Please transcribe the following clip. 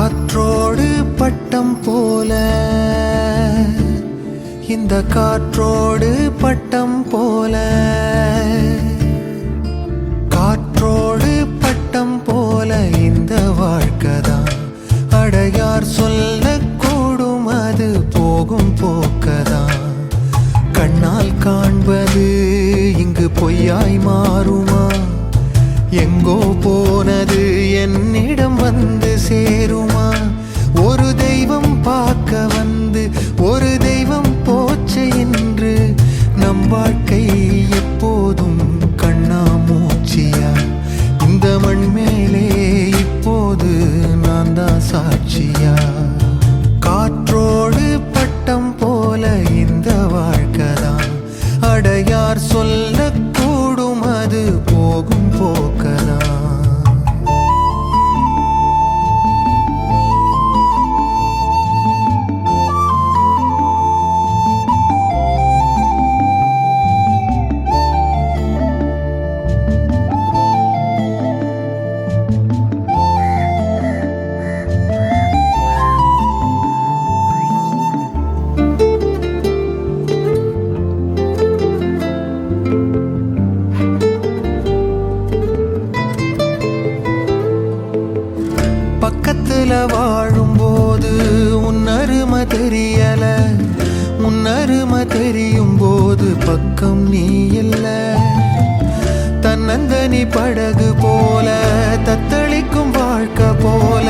காற்றோடு பட்டம் போல, இந்த காற்றோடு பட்டம் போல, காற்றோடு பட்டம் போல இந்த வாழ்க்கைதான். அடையார் சொல்லக்கூடும் அது போகும் போக்கதான். கண்ணால் காண்பது இங்கு பொய்யாய் மாறுமா? எங்கோ போனது என்னிடம் வந்து சேருமா? ஒரு தெய்வம் பார்க்க வந்து ஒரு தெய்வம் போச்சு என்று நம் வாழ்க்கை எப்போதும் கண்ணாமூச்சியா? இந்த மண் மேலே இப்போது நான் தான் சாட்சியா? காற்றோடு பட்டம் போல இந்த வாழ்க்கைதான். அடையார் சொல்லக்கூடும் அது போகும் போக்கதான். பக்கத்துல வாழும்போது உன்னருமை தெரியல, உன்னருமை தெரியும் போது பக்கம் நீ இல்ல. தன்னந்தனி படகு போல தத்தளிக்கும் வாழ்க்கை போல